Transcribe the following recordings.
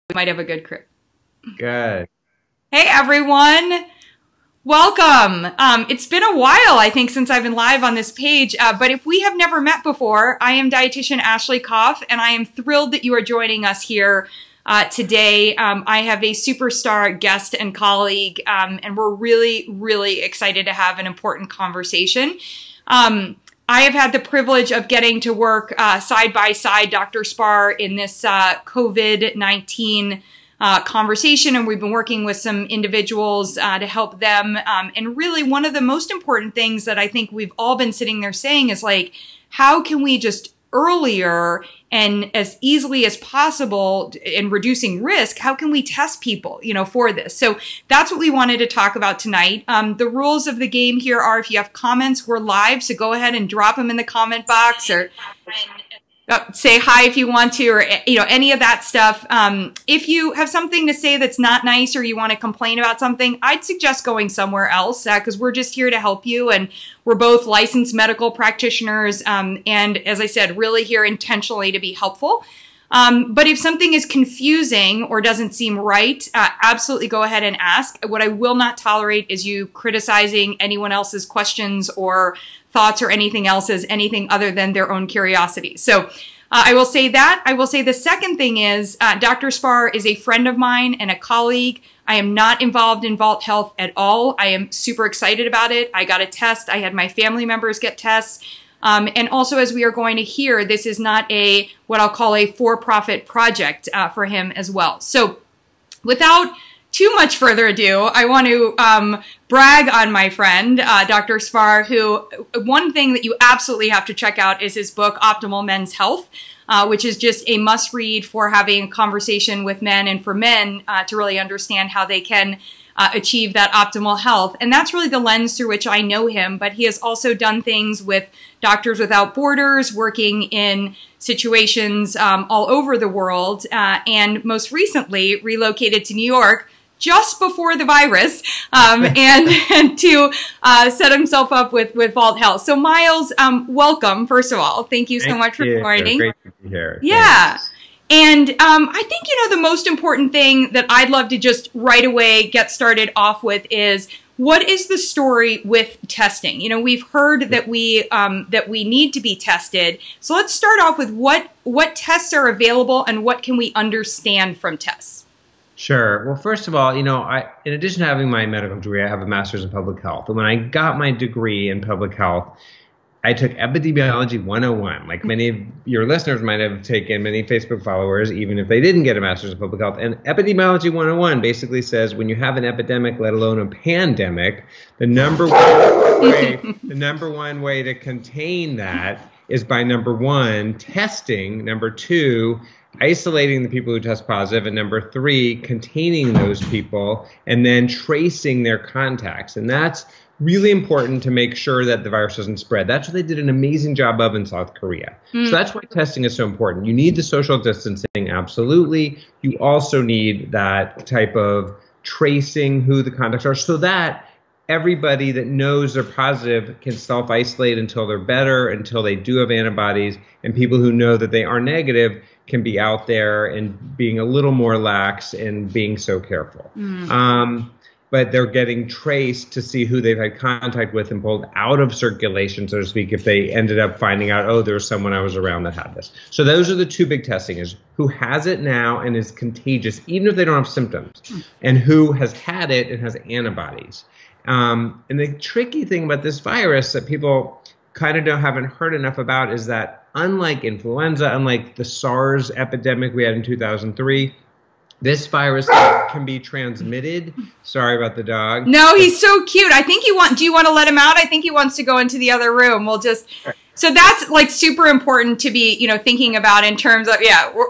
We might have a good crew. Good. Hey, everyone. Welcome. It's been a while, I think, since I've been live on this page. But if we have never met before, I am dietitian Ashley Koff, and I am thrilled that you are joining us here today. I have a superstar guest and colleague, and we're really, really excited to have an important conversation. I have had the privilege of getting to work side by side Dr. Spar in this COVID-19 conversation, and we've been working with some individuals to help them. And really, one of the most important things that I think we've all been sitting there saying is like, how can we just earlier and as easily as possible in reducing risk, how can we test people, for this? So that's what we wanted to talk about tonight. The rules of the game here are if you have comments, we're live, so go ahead and drop them in the comment box or say hi if you want to, or any of that stuff. If you have something to say that's not nice or you want to complain about something, I'd suggest going somewhere else because we're just here to help you, and we're both licensed medical practitioners, and as I said, really here intentionally to be helpful. But if something is confusing or doesn't seem right, absolutely go ahead and ask. What I will not tolerate is you criticizing anyone else's questions or thoughts or anything else as anything other than their own curiosity. So I will say that. I will say the second thing is Dr. Spar is a friend of mine and a colleague. I am not involved in Vault Health at all. I am super excited about it. I got a test. I had my family members get tests. And also, as we are going to hear, this is not what I'll call a for-profit project for him as well. So without too much further ado, I want to brag on my friend, Dr. Spar, who one thing that you absolutely have to check out is his book, Optimal Men's Health, which is just a must-read for having a conversation with men and for men to really understand how they can achieve that optimal health. And that's really the lens through which I know him. But he has also done things with Doctors Without Borders, working in situations all over the world, and most recently relocated to New York just before the virus, and to set himself up with Vault Health. So Myles, welcome, first of all. Thank you so much for joining. Great to be here. Yeah. Thanks. And I think, the most important thing that I'd love to just right away get started off with is, what is the story with testing? We've heard that we need to be tested. So let's start off with what tests are available and what can we understand from tests? Sure. Well, first of all, in addition to having my medical degree, I have a master's in public health. And when I got my degree in public health, I took Epidemiology 101, like many of your listeners might have taken, many Facebook followers, even if they didn't get a master's in public health. And Epidemiology 101 basically says when you have an epidemic, let alone a pandemic, the number one way to contain that is by, number one, testing, number two, isolating the people who test positive, and number three, containing those people, and then tracing their contacts. And that's really important to make sure that the virus doesn't spread. That's what they did an amazing job of in South Korea. So that's why testing is so important. You need the social distancing, absolutely. You also need that type of tracing who the contacts are so that everybody that knows they're positive can self-isolate until they're better, until they do have antibodies, and people who know that they are negative can be out there and being a little more lax and being so careful. But they're getting traced to see who they've had contact with and pulled out of circulation, so to speak, if they ended up finding out, oh, there's someone I was around that had this. So those are the two big testing, is who has it now and is contagious, even if they don't have symptoms, and who has had it and has antibodies. And the tricky thing about this virus that people kind of haven't heard enough about is that unlike influenza, unlike the SARS epidemic we had in 2003, this virus can be transmitted. Sorry about the dog. No, he's so cute. I think do you want to let him out? I think he wants to go into the other room. So that's like super important to be, thinking about in terms of,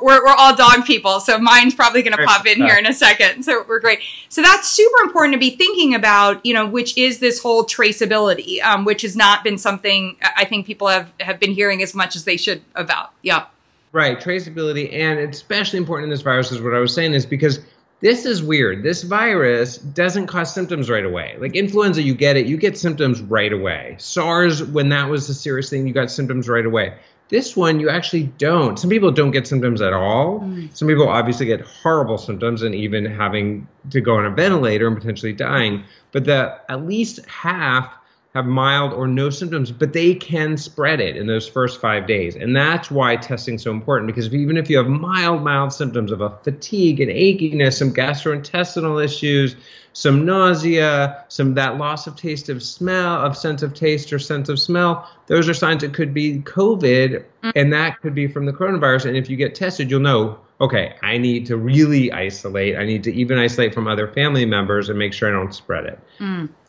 we're all dog people. So mine's probably going to pop in here in a second. So we're great. So that's super important to be thinking about, which is this whole traceability, which has not been something I think people have been hearing as much as they should about. Yeah. Right. Traceability. And it's especially important in this virus is what I was saying is because this is weird. This virus doesn't cause symptoms right away. Like influenza, you get symptoms right away. SARS, when that was a serious thing, you got symptoms right away. This one, you actually don't. Some people don't get symptoms at all. Some people obviously get horrible symptoms and even having to go on a ventilator and potentially dying. But at least half have mild or no symptoms, but they can spread it in those first 5 days. And that's why testing is so important, because even if you have mild symptoms of a fatigue and achiness, some gastrointestinal issues, some nausea, that loss of taste of smell, of sense of taste or sense of smell, those are signs it could be COVID, and that could be from the coronavirus. And if you get tested, you'll know, okay, I need to really isolate. I need to even isolate from other family members and make sure I don't spread it.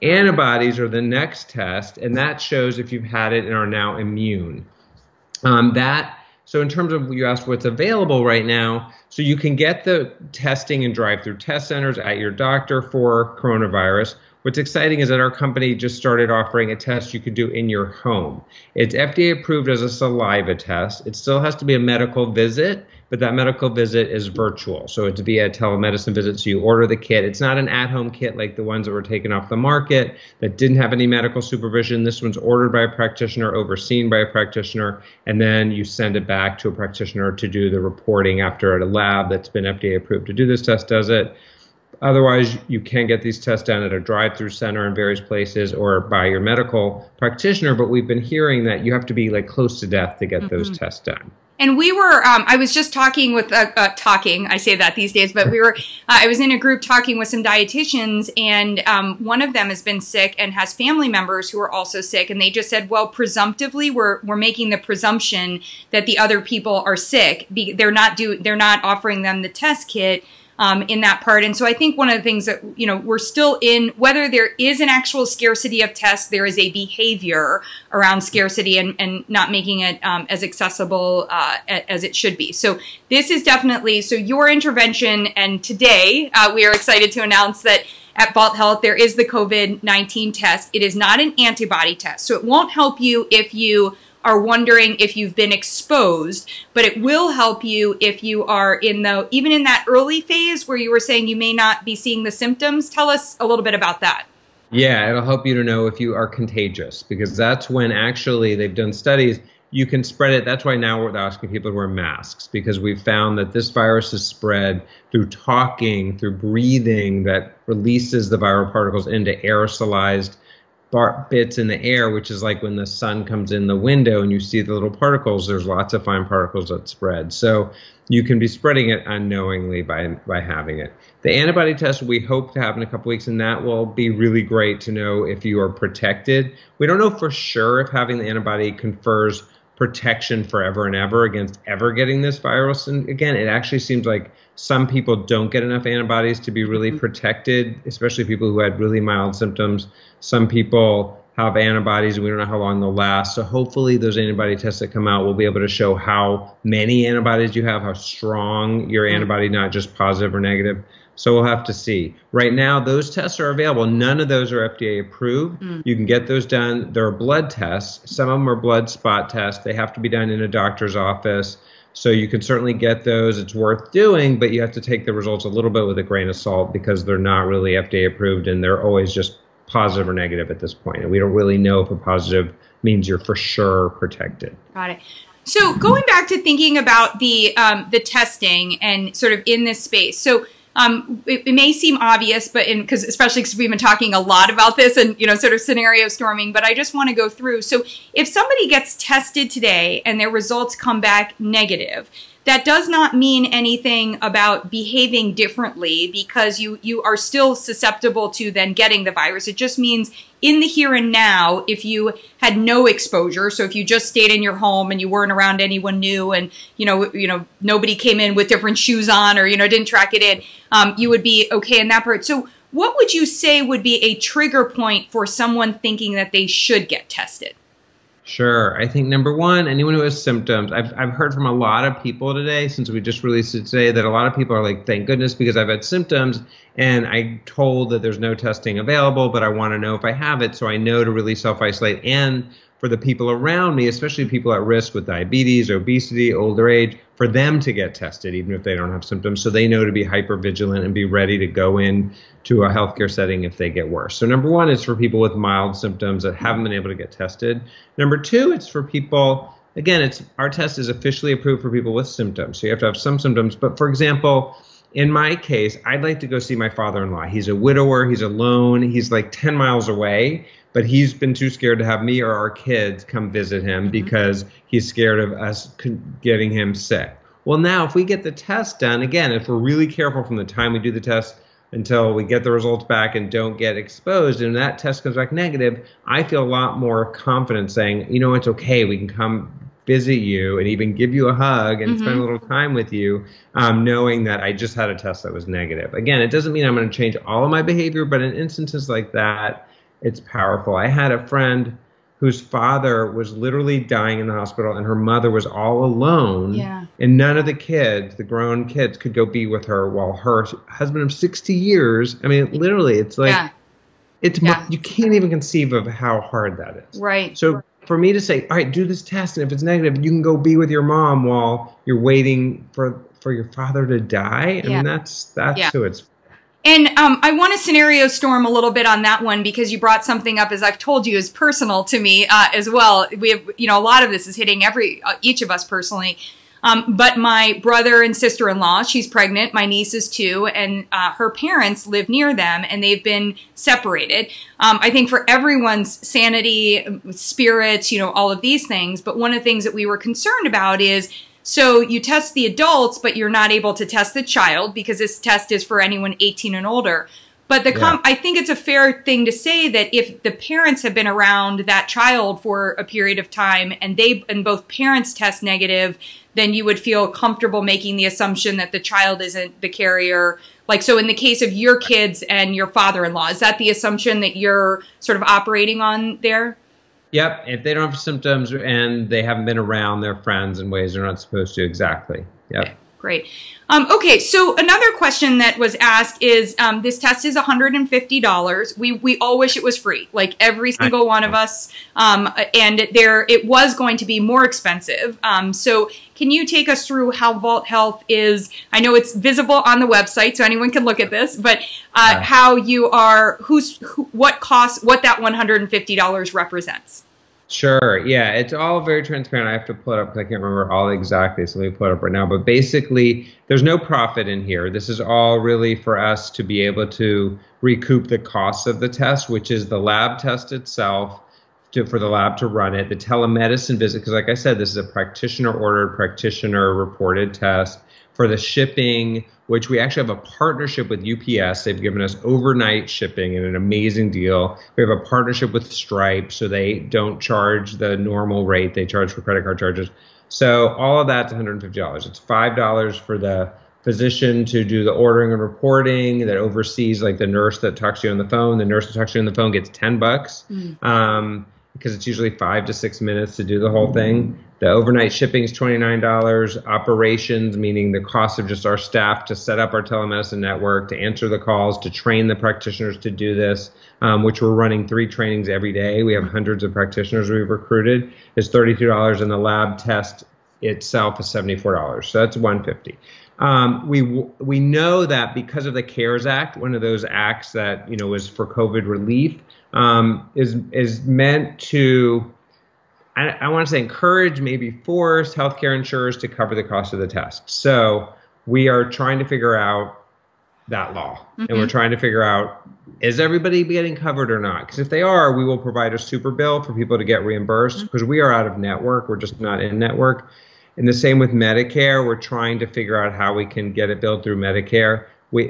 Antibodies are the next test, and that shows if you've had it and are now immune. So in terms of, you asked what's available right now, so you can get the testing in drive-through test centers at your doctor for coronavirus. What's exciting is that our company just started offering a test you could do in your home. It's FDA approved as a saliva test. It still has to be a medical visit, but that medical visit is virtual. So it's via telemedicine visit. So you order the kit. It's not an at-home kit like the ones that were taken off the market that didn't have any medical supervision. This one's ordered by a practitioner, overseen by a practitioner, and then you send it back to a practitioner to do the reporting after a lab that's been FDA approved to do this test does it. Otherwise, you can get these tests done at a drive-through center in various places or by your medical practitioner. But we've been hearing that you have to be like close to death to get those tests done. And we were, I was just talking with, I say that these days, but I was in a group talking with some dietitians, and one of them has been sick and has family members who are also sick. And they just said, well, presumptively, we're making the presumption that the other people are sick. They're not offering them the test kit. In that part. And so I think one of the things that, we're still in, whether there is an actual scarcity of tests, there is a behavior around scarcity and not making it as accessible as it should be. So this is definitely, so your intervention, and today we are excited to announce that at Vault Health, there is the COVID-19 test. It is not an antibody test, so it won't help you if you are wondering if you've been exposed, but it will help you if you are even in that early phase where you were saying you may not be seeing the symptoms. Tell us a little bit about that. Yeah, it'll help you to know if you are contagious, because that's when actually they've done studies, you can spread it. That's why now we're asking people to wear masks, because we've found that this virus is spread through talking, through breathing that releases the viral particles into aerosolized bits in the air, which is like when the sun comes in the window and you see the little particles, there's lots of fine particles that spread. So you can be spreading it unknowingly by having it. The antibody test we hope to have in a couple weeks, and that will be really great to know if you are protected. We don't know for sure if having the antibody confers protection forever and ever against ever getting this virus. And again, it actually seems like some people don't get enough antibodies to be really protected, especially people who had really mild symptoms. Some people have antibodies and we don't know how long they'll last. So hopefully those antibody tests that come out will be able to show how many antibodies you have, how strong your antibody, not just positive or negative. So we'll have to see. Right now, those tests are available. None of those are FDA approved. You can get those done. There are blood tests. Some of them are blood spot tests. They have to be done in a doctor's office. So you can certainly get those. It's worth doing, but you have to take the results a little bit with a grain of salt, because they're not really FDA approved and they're always just positive or negative at this point. And we don't really know if a positive means you're for sure protected. Got it. So going back to thinking about the testing and sort of in this space. So it may seem obvious, but especially because we've been talking a lot about this and, sort of scenario storming, but I just want to go through. So if somebody gets tested today and their results come back negative, that does not mean anything about behaving differently, because you are still susceptible to then getting the virus. It just means in the here and now, if you had no exposure, so if you just stayed in your home and you weren't around anyone new and, nobody came in with different shoes on or, didn't track it in, you would be okay in that part. So what would you say would be a trigger point for someone thinking that they should get tested? Sure. I think number one, anyone who has symptoms, I've heard from a lot of people today, since we just released it today, that a lot of people are like, thank goodness, because I've had symptoms and I'm told that there's no testing available, but I want to know if I have it so I know to really self-isolate. And for the people around me, especially people at risk with diabetes, obesity, older age, for them to get tested, even if they don't have symptoms, so they know to be hyper vigilant and be ready to go in to a healthcare setting if they get worse. So number one is for people with mild symptoms that haven't been able to get tested. Number two, it's for people again, our test is officially approved for people with symptoms. So you have to have some symptoms. But for example, in my case, I'd like to go see my father-in-law. He's a widower. He's alone. He's like 10 miles away. But he's been too scared to have me or our kids come visit him because he's scared of us getting him sick. Well, now if we get the test done, again, if we're really careful from the time we do the test until we get the results back and don't get exposed, and that test comes back negative, I feel a lot more confident saying, you know, it's okay. We can come visit you and even give you a hug and spend a little time with you, knowing that I just had a test that was negative. Again, it doesn't mean I'm going to change all of my behavior, but in instances like that, it's powerful. I had a friend whose father was literally dying in the hospital and her mother was all alone. Yeah. And none of the kids, the grown kids, could go be with her while her husband of 60 years, I mean, literally, it's like, you can't even conceive of how hard that is. Right. So for me to say, all right, do this test, and if it's negative, you can go be with your mom while you're waiting for your father to die. I mean, that's who it's. And I want to scenario storm a little bit on that one because you brought something up, as I've told you, is personal to me as well. We have, you know, a lot of this is hitting each of us personally. But my brother and sister-in-law, she's pregnant, my niece is too, and her parents live near them and they've been separated. I think for everyone's sanity, spirits, you know, all of these things. But one of the things that we were concerned about is, so you test the adults, but you're not able to test the child because this test is for anyone 18 and older. But I think it's a fair thing to say that if the parents have been around that child for a period of time and both parents test negative, then you would feel comfortable making the assumption that the child isn't the carrier. Like, so in the case of your kids and your father-in-law, is that the assumption that you're sort of operating on there? Yep. If they don't have symptoms and they haven't been around their friends in ways they're not supposed to, exactly. Yep. Okay, great. Okay, so another question that was asked is, this test is $150. We all wish it was free, like every single one of us. And it was going to be more expensive. So can you take us through how Vault Health is? I know it's visible on the website, so anyone can look at this. But how you are, what that $150 represents? Sure. Yeah, it's all very transparent. I have to pull it up because I can't remember all exactly, so let me pull it up right now. But basically, there's no profit in here. This is all really for us to be able to recoup the costs of the test, which is the lab test itself, for the lab to run it, the telemedicine visit, because like I said, this is a practitioner-ordered, practitioner-reported test, for the shipping, which we actually have a partnership with UPS. They've given us overnight shipping and an amazing deal. We have a partnership with Stripe, so they don't charge the normal rate. They charge for credit card charges. So all of that's $150. It's $5 for the physician to do the ordering and reporting that oversees, like the nurse that talks to you on the phone. The nurse that talks to you on the phone gets $10 because it's usually 5 to 6 minutes to do the whole thing. The overnight shipping is $29. Operations, meaning the cost of just our staff to set up our telemedicine network, to answer the calls, to train the practitioners to do this, which we're running 3 trainings every day. We have hundreds of practitioners we've recruited, is $32, and the lab test itself is $74. So that's $150. We know that because of the CARES Act, one of those acts that, you know, was for COVID relief, is meant to, I want to say, encourage, maybe force healthcare insurers to cover the cost of the test. So we are trying to figure out that law, and we're trying to figure out, is everybody getting covered or not? Because if they are, we will provide a super bill for people to get reimbursed, because we are out of network. We're just not in network. And the same with Medicare. We're trying to figure out how we can get it billed through Medicare.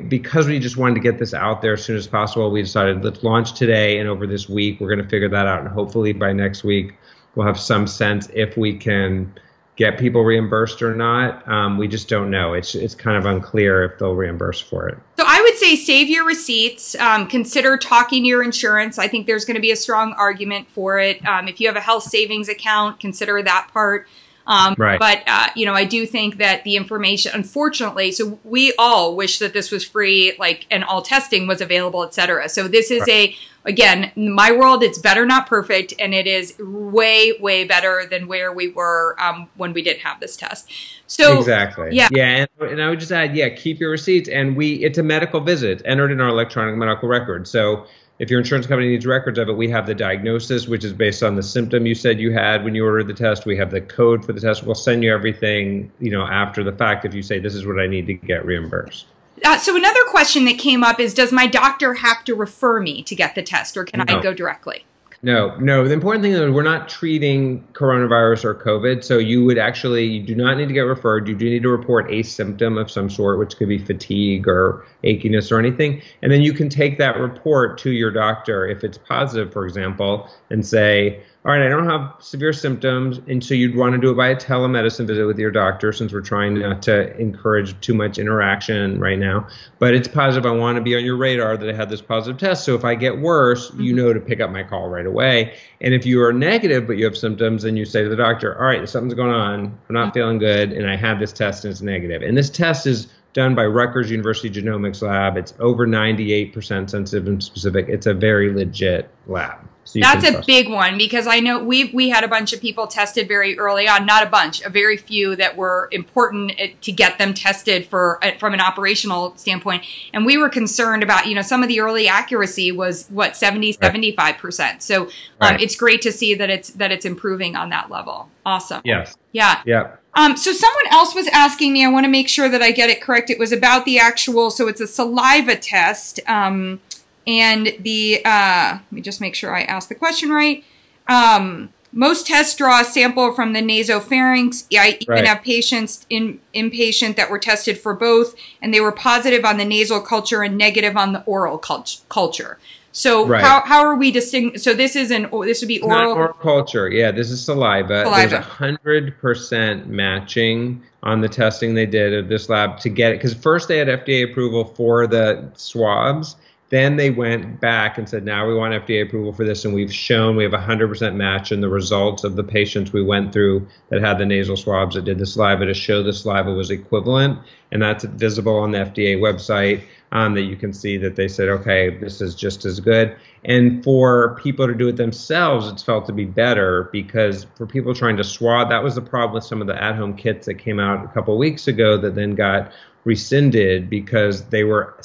Because we just wanted to get this out there as soon as possible, we decided, let's launch today, and over this week, we're going to figure that out. And hopefully by next week, we'll have some sense if we can get people reimbursed or not. We just don't know. It's kind of unclear if they'll reimburse for it. So I would say save your receipts. Consider talking to your insurance. I think there's going to be a strong argument for it. If you have a health savings account, consider that part. Right. But, you know, I do think that the information, unfortunately, so we all wish that this was free, like, and all testing was available, et cetera. So this is a again, in my world, it's better, not perfect. And it is way, way better than where we were when we didn't have this test. So exactly. Yeah. And I would just add, keep your receipts. And it's a medical visit entered in our electronic medical record. So if your insurance company needs records of it, we have the diagnosis, which is based on the symptom you said you had when you ordered the test. We have the code for the test. We'll send you everything, after the fact if you say this is what I need to get reimbursed. So another question that came up is, does my doctor have to refer me to get the test, or can I go directly? No. The important thing is we're not treating coronavirus or COVID. So you do not need to get referred. You do need to report a symptom of some sort, which could be fatigue or achiness or anything. And then you can take that report to your doctor if it's positive, for example, and say, all right, I don't have severe symptoms. And so you'd want to do it by a telemedicine visit with your doctor, since we're trying not to encourage too much interaction right now. But it's positive. I want to be on your radar that I had this positive test. So if I get worse, you know to pick up my call right away. And if you are negative, but you have symptoms, then you say to the doctor, all right, something's going on. I'm not feeling good. And I have this test and it's negative. And this test is done by Rutgers University Genomics Lab. It's over 98% sensitive and specific. It's a very legit lab. So that's a big one, because I know we had a bunch of people tested very early on, not a bunch, a very few that were important to get them tested from an operational standpoint. And we were concerned about, some of the early accuracy was 75%. So it's great to see that it's improving on that level. Awesome. Yes. Yeah. Yeah. So someone else was asking me, I want to make sure that I get it correct. It was about the actual, so it's a saliva test. And let me just make sure I asked the question right. Most tests draw a sample from the nasopharynx. I even have patients inpatient that were tested for both, and they were positive on the nasal culture and negative on the oral culture. So how are we distinguishing? So this would be oral. Not oral culture. Yeah, this is saliva. There's 100% matching on the testing they did at this lab to get it, because first they had FDA approval for the swabs. Then they went back and said, now we want FDA approval for this. And we've shown we have 100% match in the results of the patients we went through that had the nasal swabs that did the saliva to show the saliva was equivalent. And that's visible on the FDA website, that you can see that they said, okay, this is just as good. And for people to do it themselves, it's felt to be better, because for people trying to swab, that was the problem with some of the at-home kits that came out a couple of weeks ago that then got rescinded because they were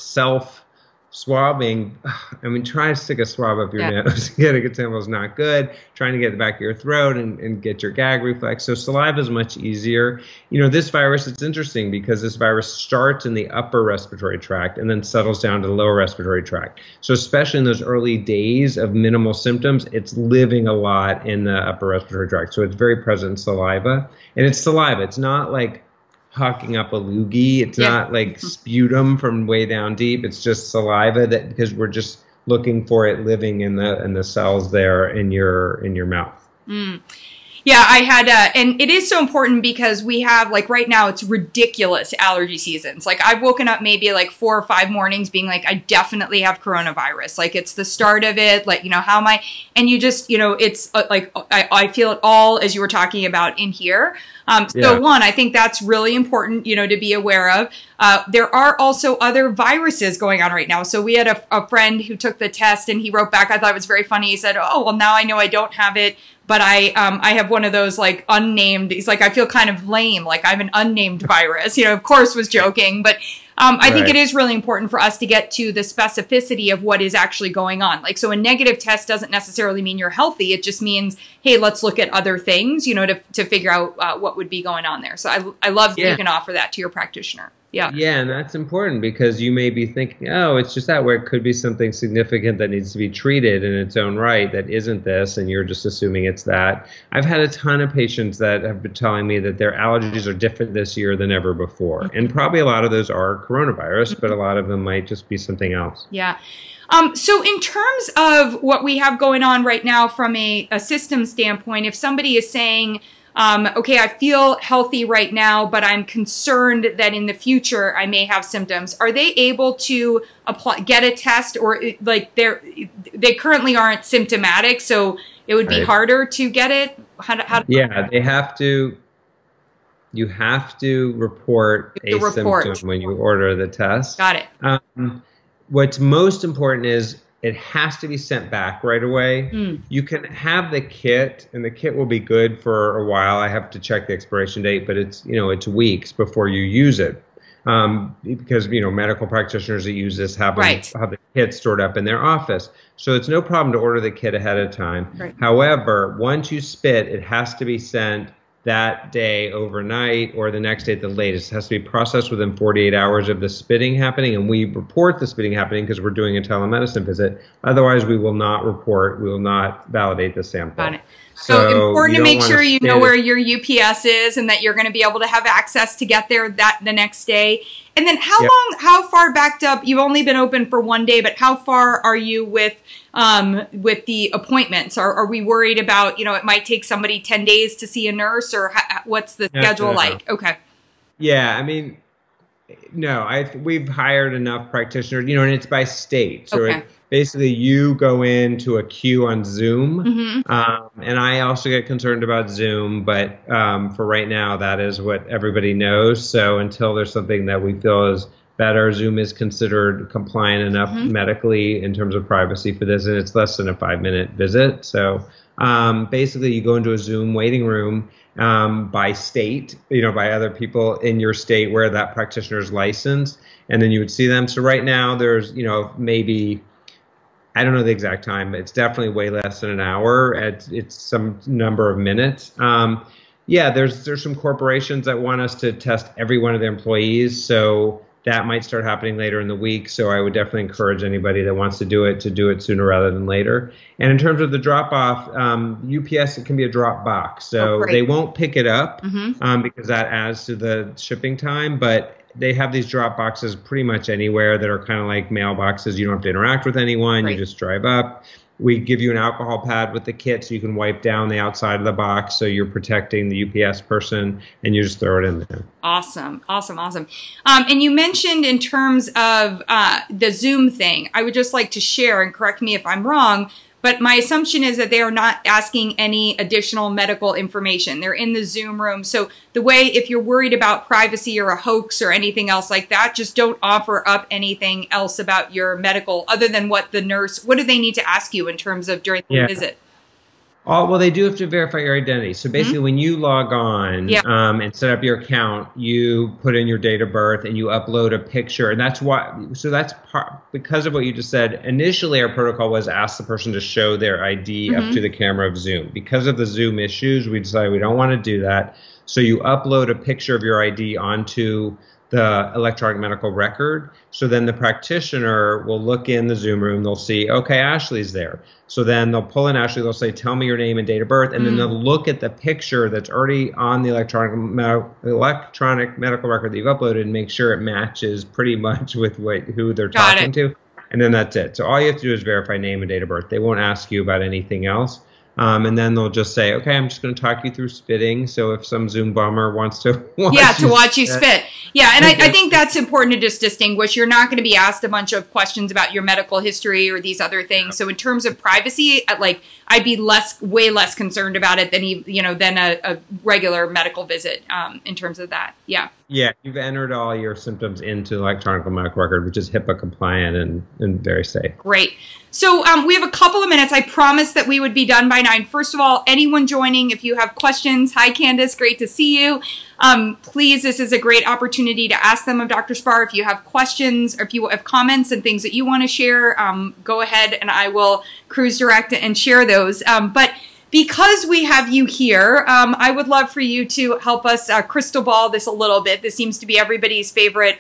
swabbing. I mean, trying to stick a swab up your nose to get a good sample is not good. Trying to get the back of your throat and get your gag reflex. So saliva is much easier. This virus, it's interesting because this virus starts in the upper respiratory tract and then settles down to the lower respiratory tract. So especially in those early days of minimal symptoms, it's living a lot in the upper respiratory tract. So it's very present in saliva. And it's saliva. It's not like hawking up a loogie. It's not like sputum from way down deep. It's just saliva, that because we're just looking for it living in the cells there in your mouth. Yeah, I had, and it is so important because we have, like, right now it's ridiculous allergy seasons. Like, I've woken up maybe like 4 or 5 mornings being like, I definitely have coronavirus. Like, it's the start of it. Like, how am I? And you just, it's like, I feel it all, as you were talking about in here. So one, I think that's really important, to be aware of. There are also other viruses going on right now. So we had a friend who took the test and he wrote back, I thought it was very funny. He said, oh, well, now I know I don't have it, but I have one of those like unnamed, he's like, I feel kind of lame. Like I have an unnamed virus, of course was joking, but I think it is really important for us to get to the specificity of what is actually going on. Like, so a negative test doesn't necessarily mean you're healthy. It just means, hey, let's look at other things, to figure out what would be going on there. So I love that you can offer that to your practitioner. Yeah. Yeah, and that's important because you may be thinking, oh, it's just that, where it could be something significant that needs to be treated in its own right that isn't this, and you're just assuming it's that. I've had a ton of patients that have been telling me that their allergies are different this year than ever before. And probably a lot of those are coronavirus, but a lot of them might just be something else. Yeah. So in terms of what we have going on right now from a system standpoint, if somebody is saying, okay, I feel healthy right now, but I'm concerned that in the future I may have symptoms, are they able to get a test, or like they currently aren't symptomatic, so it would be harder to get it? Yeah, they have to. You have to report symptom when you order the test. Got it. What's most important is it has to be sent back right away. Mm. You can have the kit, and the kit will be good for a while. I have to check the expiration date, but it's weeks before you use it. Because medical practitioners that use this have the kit stored up in their office, so it's no problem to order the kit ahead of time. Right. However, once you spit, it has to be sent that day overnight or the next day at the latest. It has to be processed within 48 hours of the spitting happening, and we report the spitting happening because we're doing a telemedicine visit. Otherwise, we will not validate the sample. Got it. So important to make sure you know where your UPS is and that you're going to be able to have access to get there the next day. And then how far backed up? You've only been open for one day, but how far are you with the appointments? Are we worried about, it might take somebody 10 days to see a nurse, or what's the schedule like? Okay. Yeah. I mean, no, we've hired enough practitioners, and it's by state. So basically you go into a queue on Zoom. Mm-hmm. And I also get concerned about Zoom, but for right now, that is what everybody knows. So until there's something that we feel is better, Zoom is considered compliant enough medically in terms of privacy for this, and it's less than a 5-minute visit. So basically you go into a Zoom waiting room by state, by other people in your state where that practitioner is licensed, and then you would see them. So right now there's, maybe, I don't know the exact time, but it's definitely way less than an hour. It's some number of minutes. There's some corporations that want us to test every one of their employees, so that might start happening later in the week. So I would definitely encourage anybody that wants to do it sooner rather than later. And in terms of the drop-off, UPS, it can be a drop box. So they won't pick it up because that adds to the shipping time. But they have these drop boxes pretty much anywhere that are kind of like mailboxes. You don't have to interact with anyone. You just drive up. We give you an alcohol pad with the kit so you can wipe down the outside of the box, so you're protecting the UPS person, and you just throw it in there. Awesome. And you mentioned in terms of the Zoom thing, I would just like to share, and correct me if I'm wrong, but my assumption is that they are not asking any additional medical information. They're in the Zoom room. So the way, if you're worried about privacy or a hoax or anything else like that, just don't offer up anything else about your medical other than what do they need to ask you in terms of during the visit? Well, they do have to verify your identity. So basically, when you log on and set up your account, you put in your date of birth and you upload a picture. And that's because of what you just said. Initially, our protocol was ask the person to show their ID up to the camera of Zoom. Because of the Zoom issues, we decided we don't want to do that. So you upload a picture of your ID onto the electronic medical record. So then the practitioner will look in the Zoom room. They'll see, okay, Ashley's there. So then they'll pull in Ashley. They'll say, tell me your name and date of birth. And then they'll look at the picture that's already on the electronic medical record that you've uploaded and make sure it matches pretty much with who they're talking to. And then that's it. So all you have to do is verify name and date of birth. They won't ask you about anything else. And then they'll just say, okay, I'm just going to talk you through spitting. So if some Zoom bummer wants to watch you spit. Yeah, and I think that's important to just distinguish. You're not going to be asked a bunch of questions about your medical history or these other things. So in terms of privacy, I'd be way less concerned about it than a regular medical visit in terms of that. Yeah. Yeah, you've entered all your symptoms into the electronic medical record, which is HIPAA compliant and very safe. Great. So we have a couple of minutes. I promised that we would be done by 9. First of all, anyone joining, if you have questions, hi Candace, great to see you. Please, this is a great opportunity to ask them of Dr. Spar. If you have questions or if you have comments and things that you want to share, go ahead and I will cruise direct and share those. But because we have you here, I would love for you to help us crystal ball this a little bit. This seems to be everybody's favorite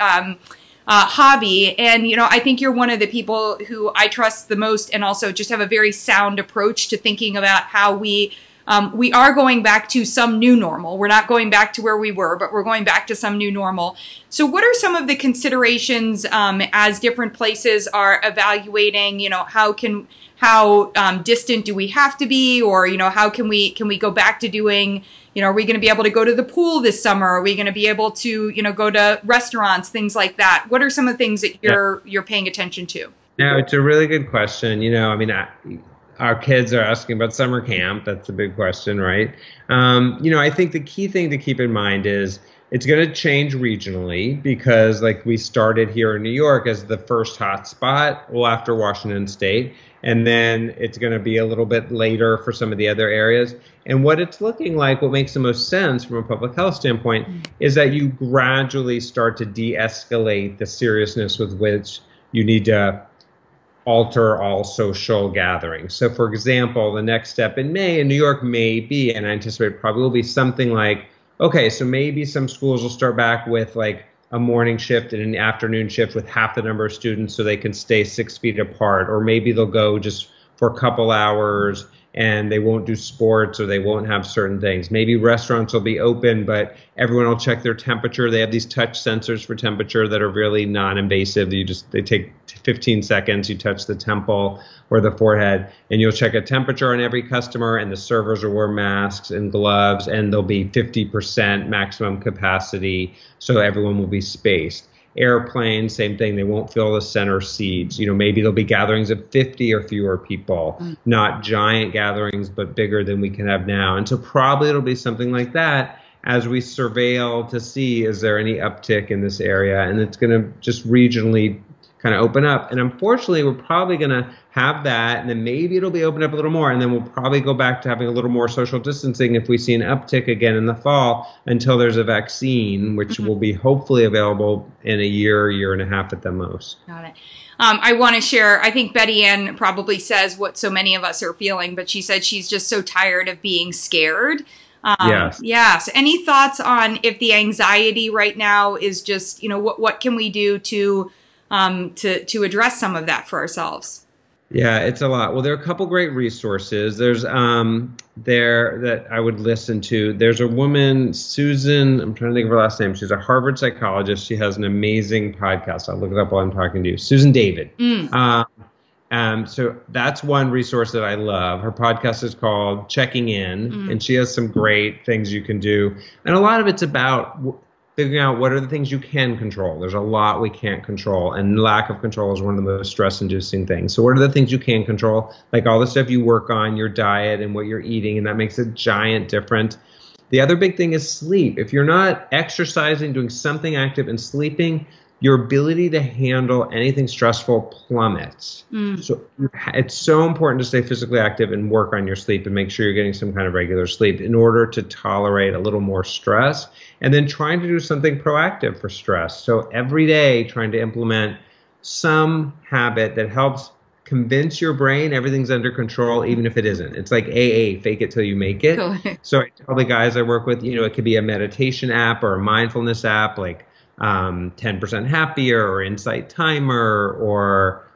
hobby. And, I think you're one of the people who I trust the most and also just have a very sound approach to thinking about how we are going back to some new normal. We're not going back to where we were, but we're going back to some new normal. So what are some of the considerations as different places are evaluating, how distant do we have to be, or, how can we go back to doing, are we going to be able to go to the pool this summer? Are we going to be able to, go to restaurants, things like that? What are some of the things that you're paying attention to? No, it's a really good question. Our kids are asking about summer camp. That's a big question, right? I think the key thing to keep in mind is it's going to change regionally because like we started here in New York as the first hot spot, well, after Washington State. And then it's going to be a little bit later for some of the other areas. And what it's looking like, what makes the most sense from a public health standpoint, is that you gradually start to de-escalate the seriousness with which you need to alter all social gatherings. So, for example, the next step in May in New York may be, and I anticipate probably will be something like, okay, so maybe some schools will start back with like a morning shift and an afternoon shift with half the number of students so they can stay 6 feet apart. Or maybe they'll go just for a couple hours and they won't do sports or they won't have certain things. Maybe restaurants will be open, but everyone will check their temperature. They have these touch sensors for temperature that are really non-invasive. They take 15 seconds, you touch the temple or the forehead, and you'll check a temperature on every customer, and the servers will wear masks and gloves, and there'll be 50% maximum capacity, so everyone will be spaced. Airplanes, same thing. They won't fill the center seats. Maybe there'll be gatherings of 50 or fewer people, not giant gatherings, but bigger than we can have now. And so probably it'll be something like that as we surveil to see, is there any uptick in this area? And it's going to just regionally kind of open up. And unfortunately, we're probably going to have that, and then maybe it'll be opened up a little more, and then we'll probably go back to having a little more social distancing if we see an uptick again in the fall until there's a vaccine, which will be hopefully available in a year and a half at the most. Got it. I want to share, I think Betty Ann probably says what so many of us are feeling, but she said she's just so tired of being scared. Yes. Yeah. So any thoughts on if the anxiety right now is just, what can we do to address some of that for ourselves? Yeah, it's a lot. Well, there are a couple great resources. There's there that I would listen to. There's a woman, Susan, I'm trying to think of her last name. She's a Harvard psychologist. She has an amazing podcast. I'll look it up while I'm talking to you. Susan David. So that's one resource that I love. Her podcast is called Checking In, and she has some great things you can do. And a lot of it's about figuring out what are the things you can control. There's a lot we can't control, and lack of control is one of the most stress-inducing things. So what are the things you can control? Like all the stuff you work on, your diet and what you're eating, and that makes a giant difference. The other big thing is sleep. If you're not exercising, doing something active, and sleeping, your ability to handle anything stressful plummets. So it's so important to stay physically active and work on your sleep and make sure you're getting some kind of regular sleep in order to tolerate a little more stress, and then trying to do something proactive for stress. So every day trying to implement some habit that helps convince your brain everything's under control, even if it isn't. It's like AA, fake it till you make it. So I tell the guys I work with, it could be a meditation app or a mindfulness app like 10% Happier or Insight Timer or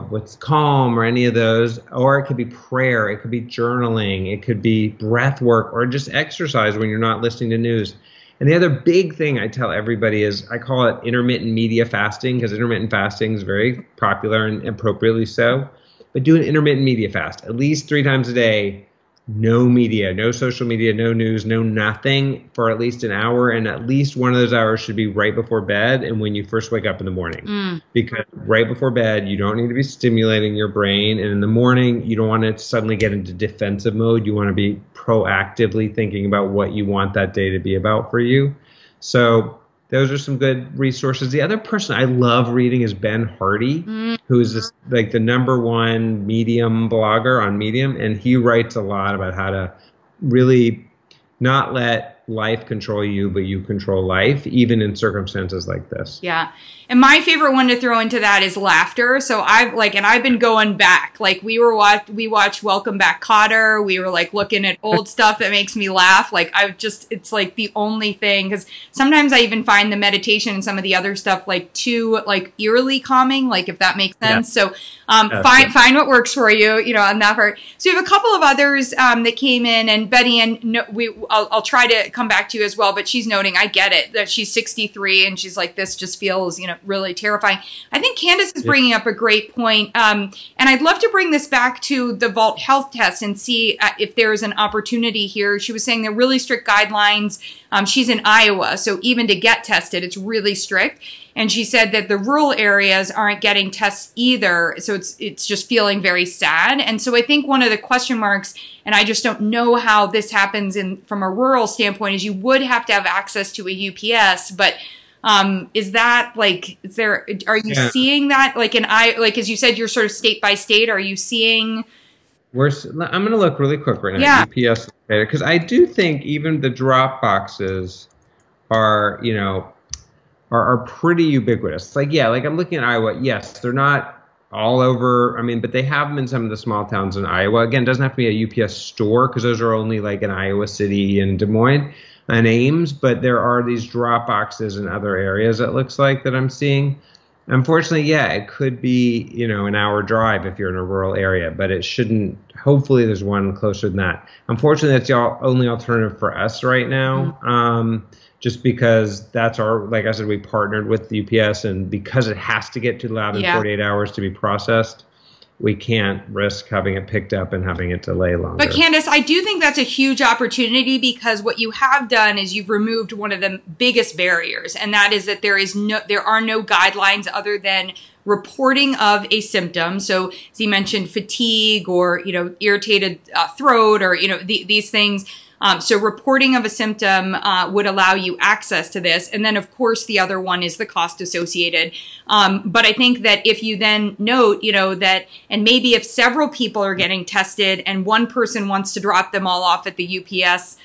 what's Calm or any of those. Or it could be prayer, it could be journaling, it could be breath work, or just exercise when you're not listening to news. And the other big thing I tell everybody is I call it intermittent media fasting, because intermittent fasting is very popular and appropriately so. But do an intermittent media fast at least 3 times a day. No media, no social media, no news, no nothing for at least an hour. And at least one of those hours should be right before bed and when you first wake up in the morning. Because right before bed, you don't need to be stimulating your brain. And in the morning, you don't want to suddenly get into defensive mode. You want to be proactively thinking about what you want that day to be about for you. So those are some good resources. The other person I love reading is Ben Hardy, who is this, like the #1 Medium blogger on Medium. And he writes a lot about how to really not let life control you, but you control life, even in circumstances like this. Yeah. And my favorite one to throw into that is laughter. So I've been going back. Like we watched Welcome Back, Kotter. We were like looking at old stuff that makes me laugh. Like it's like the only thing, because sometimes I even find the meditation and some of the other stuff like too like eerily calming, like if that makes sense. Yeah. So find what works for you, on that part. So you have a couple of others that came in, and Betty, and I'll try to come back to you as well, but she's noting, I get it, that she's 63 and she's like, this just feels, really terrifying. I think Candace is bringing up a great point. And I'd love to bring this back to the Vault health test and see if there is an opportunity here. She was saying they're really strict guidelines. She's in Iowa, so even to get tested, it's really strict. And she said that the rural areas aren't getting tests either. So it's just feeling very sad. And so I think one of the question marks, and I just don't know how this happens from a rural standpoint, is you would have to have access to a UPS, but is that like, are you seeing that like as you said, you're sort of state by state, are you seeing? I'm going to look really quick right now. Yeah. UPS, because I do think even the drop boxes are, are pretty ubiquitous. Like I'm looking at Iowa. Yes, they're not all over. I mean, but they have them in some of the small towns in Iowa. Again, it doesn't have to be a UPS store because those are only like in Iowa City and Des Moines and Ames. But there are these drop boxes in other areas, it looks like, that I'm seeing. Unfortunately, it could be, an hour drive if you're in a rural area, but it shouldn't. Hopefully there's one closer than that. Unfortunately, that's the only alternative for us right now. Just because that's like I said, we partnered with the UPS, and because it has to get to the lab in 48 hours to be processed, we can't risk having it picked up and having it delay longer. But Candace, I do think that's a huge opportunity, because what you have done is you've removed one of the biggest barriers, and that is that there are no guidelines other than reporting of a symptom. So as you mentioned, fatigue or, irritated throat or, these things. So reporting of a symptom would allow you access to this. And then, of course, the other one is the cost associated. But I think that if you then note, that, and maybe if several people are getting tested and one person wants to drop them all off at the UPS,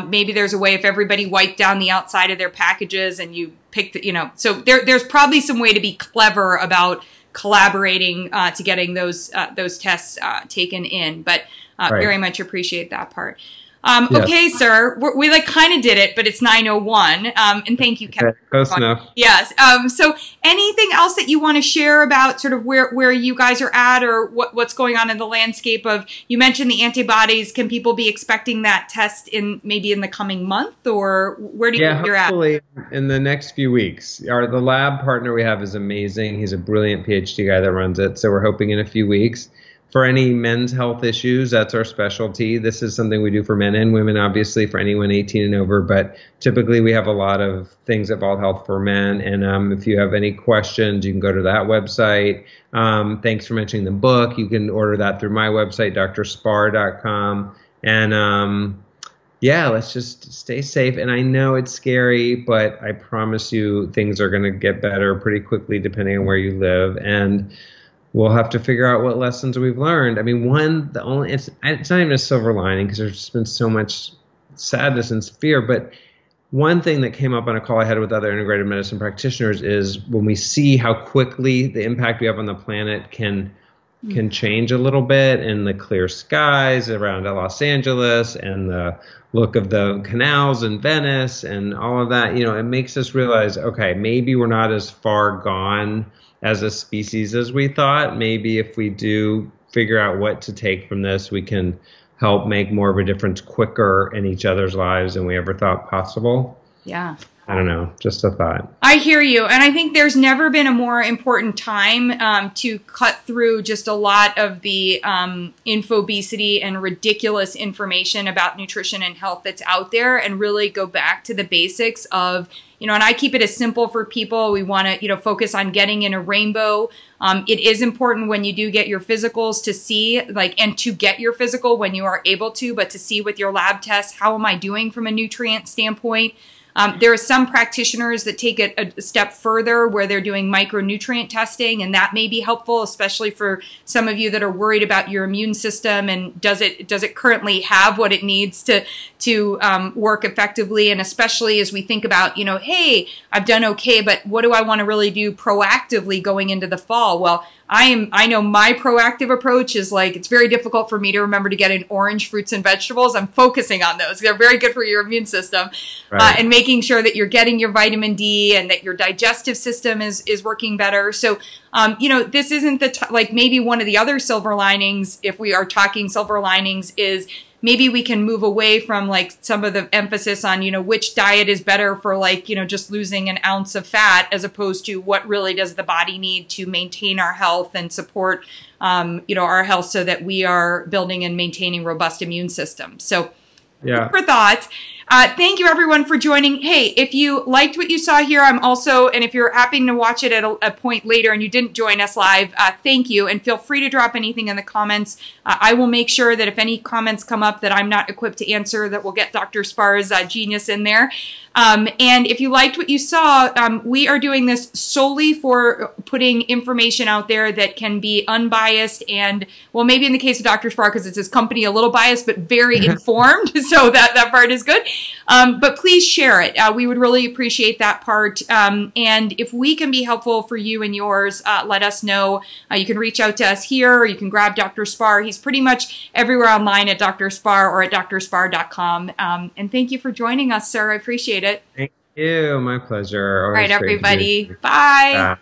maybe there's a way if everybody wiped down the outside of their packages and you picked, so there's probably some way to be clever about collaborating to getting those tests taken in. But very much appreciate that part. Yes. Okay, sir, we kind of did it, but it's 9:01. And thank you, Kevin. Close enough. Yes. So anything else that you want to share about sort of where you guys are at, or what's going on in the landscape of, you mentioned the antibodies. Can people be expecting that test maybe in the coming month, or where do you think you're at? Hopefully in the next few weeks. The lab partner we have is amazing. He's a brilliant PhD guy that runs it. So we're hoping in a few weeks. For any men's health issues, that's our specialty. This is something we do for men and women, obviously, for anyone 18 and over. But typically, we have a lot of things at Vault Health for men. And if you have any questions, you can go to that website. Thanks for mentioning the book. You can order that through my website, drspar.com. And let's just stay safe. And I know it's scary, but I promise you things are going to get better pretty quickly, depending on where you live. And we'll have to figure out what lessons we've learned. I mean, it's not even a silver lining, because there's just been so much sadness and fear. But one thing that came up on a call I had with other integrative medicine practitioners is when we see how quickly the impact we have on the planet can change a little bit, and the clear skies around Los Angeles and the look of the canals in Venice and all of that, it makes us realize, okay, maybe we're not as far gone as a species as we thought. Maybe if we do figure out what to take from this, we can help make more of a difference quicker in each other's lives than we ever thought possible. Yeah. I don't know, just a thought. I hear you. And I think there's never been a more important time to cut through just a lot of the infobesity and ridiculous information about nutrition and health that's out there, and really go back to the basics of, and I keep it as simple for people. We want to, focus on getting in a rainbow. It is important when you do get your physicals to see, and to get your physical when you are able to, but to see with your lab tests, how am I doing from a nutrient standpoint? There are some practitioners that take it a step further, where they're doing micronutrient testing, and that may be helpful, especially for some of you that are worried about your immune system, and does it currently have what it needs to work effectively, and especially as we think about, hey, I've done okay, but what do I want to really do proactively going into the fall? Well, I know my proactive approach is it's very difficult for me to remember to get in orange fruits and vegetables. I'm focusing on those. They're very good for your immune system, right. And making sure that you're getting your vitamin D and that your digestive system is working better. So, this isn't maybe one of the other silver linings, if we are talking silver linings, is maybe we can move away from some of the emphasis on, which diet is better for just losing an ounce of fat, as opposed to what really does the body need to maintain our health and support, our health, so that we are building and maintaining robust immune systems. So, yeah. For thoughts. Thank you everyone for joining. Hey, if you liked what you saw here, I'm also, and if you're happening to watch it at a point later and you didn't join us live, thank you. And feel free to drop anything in the comments. I will make sure that if any comments come up that I'm not equipped to answer, that we'll get Dr. Spar's genius in there. And if you liked what you saw, we are doing this solely for putting information out there that can be unbiased and, well, maybe in the case of Dr. Spar, because it's his company, a little biased, but very informed. So that part is good. But please share it. We would really appreciate that part. And if we can be helpful for you and yours, let us know. You can reach out to us here, or you can grab Dr. Spar. He's pretty much everywhere online at Dr. Spar or at drspar.com. And thank you for joining us, sir. I appreciate it. Thank you. My pleasure. Always. All right, everybody. Bye.